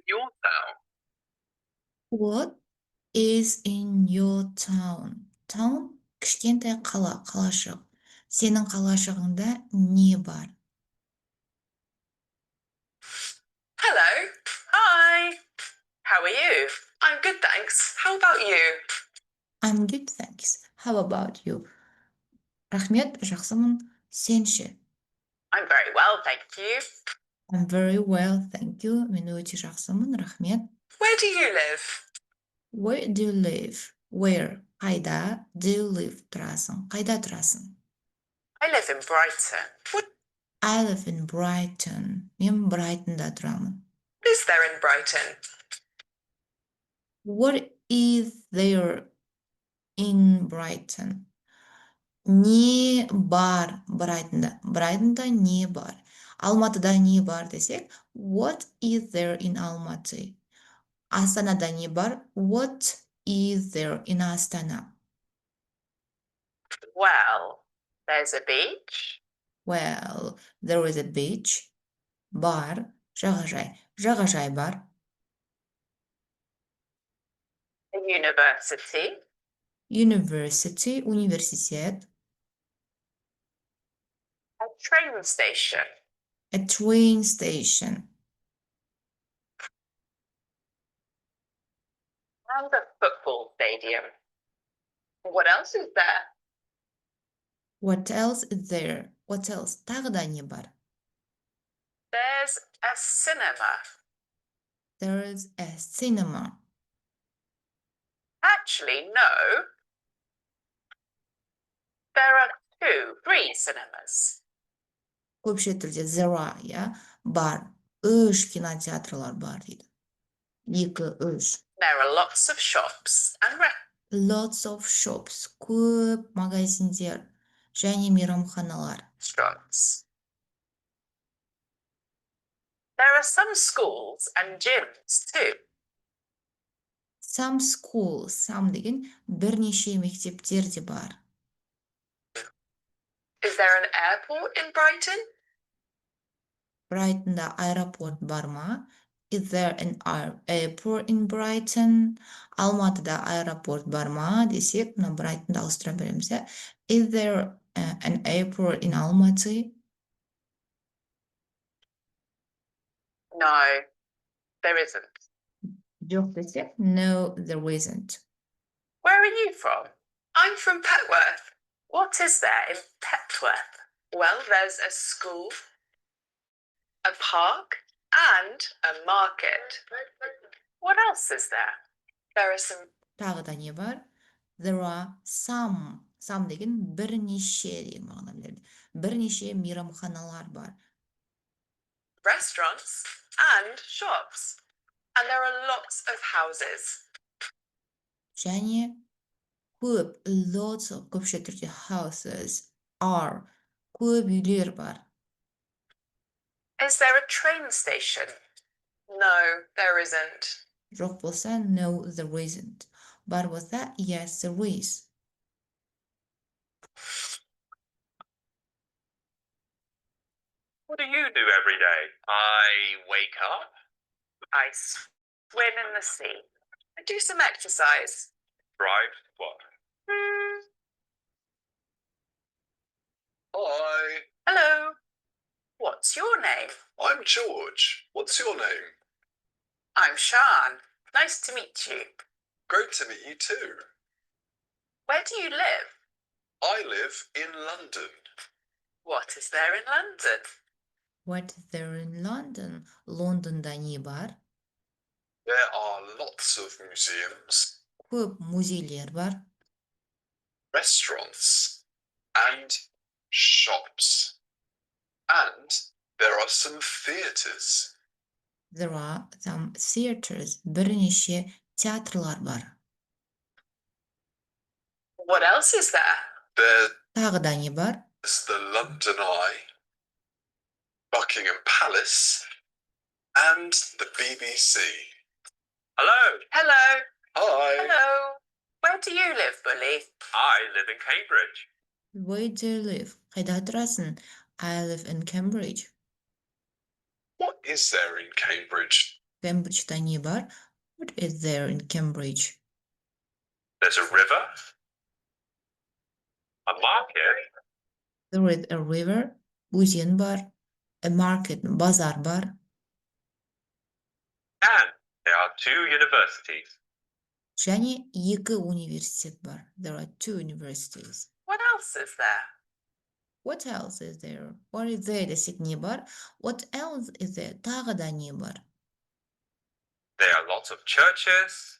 your town? What is in your town? Town кішкентай қала, қалашық. Сенің қалашығыңда не бар? Hello. Hi. How are you? I'm good, thanks. How about you? I'm good, thanks. How about you? Рахмет, жақсымын. Сен ше? I'm very well, thank you. I'm very well, thank you. Мен өте жақсымын, рахмет. Where do you live? Where do you live? Where? Қайда? Do you live? Тұрасың. Қайда тұрасың? I live in Brighton. What I live in Brighton. Мен Брайтонда тұрамын. is there in Brighton? What is there in Brighton? Не бар Брайтонда? Брайтонда не бар? Алматыда не бар десек, what is there in Almaty? Астанада не бар? What is there in Астана? Well, there's a beach. Well, there is a beach. Бар, жағажай. Жағажай бар. A university. University, университет. A train station. A train station. And a football stadium. What else is there? What else is there? What else? Тағы да не бар? There's a cinema. There is a cinema. Actually, no. There are three cinemas. Көпше түрде there are, иә? Бар. 3 кинотеатрлар бар дейді. 2, 3. There are lots of shops and Lots of shops. Көп магазиндер және мейрамханалар. restaurants. There are some schools and gyms too. Some schools, some деген бірнеше мектептер де бар. Is there an airport in Brighton? Брайтонда аэропорт бар ма? Is there an airport in Brighton? Алматыда аэропорт бар ма десек, мына Брайтонды ауыстыра береміз. Is there an airport in Almaty? No, there isn't. Жоқ десек, no, there isn't. Where are you from? I'm from Petworth. What is there in Petworth? Well, there's a school, a park, and a market. What else is there? There are some Тағы да не бар? There are some. Some деген бірнеше деген мағына береді. Бірнеше мейрамханалар бар. restaurants and shops. And there are lots of houses. Және көп, lots of, көпше түрде houses are, көп үйлер бар. Is there a train station? No, there isn't. Жоқ болса, no, there isn't. Бар болса, yes, there is. What do you do every day? I wake up. I swim in the sea. I do some exercise. Drive what? Hi, Hello. What's your name? I'm George. What's your name? I'm Sian. Nice to meet you. Great to meet you too. Where do you live? I live in London. What is there in London? What is there in London? Лондонда не бар? There are lots of museums, Көп музейлер бар. restaurants, and shops. And there are some theatres. There are some theaters. Бірнеше театрлар бар. What else is there? There's Тағы да не бар? the London Eye, Buckingham Palace, and the BBC. Hello. Hello. Hi. Hello. Where do you live, Bully? I live in Cambridge. Where do you live? Қайда тұрасың? I live in Cambridge. What is there in Cambridge? Cambridge'da ne var? What is there in Cambridge? There's a river, a market, There is a river, өзен бар, a market, базар бар, and there are 2 universities. және 2 университет бар. There are 2 universities. What else is there? What else is there? What is there десек не бар? What else is there? Тағы да не бар? There are lots of churches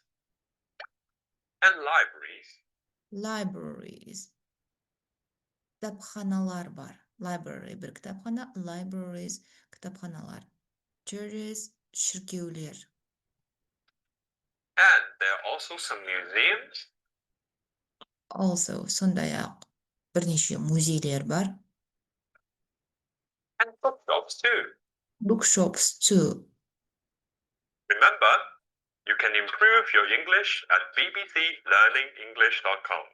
and libraries. Libraries. Кітапханалар бар. Library бір кітапхана, libraries кітапханалар. Churches шіркеулер. And there are also some museums Also, сондай-ақ бірнеше музейлер бар. and bookshops too. Bookshops too. Remember, you can improve your English at bbclearningenglish.com.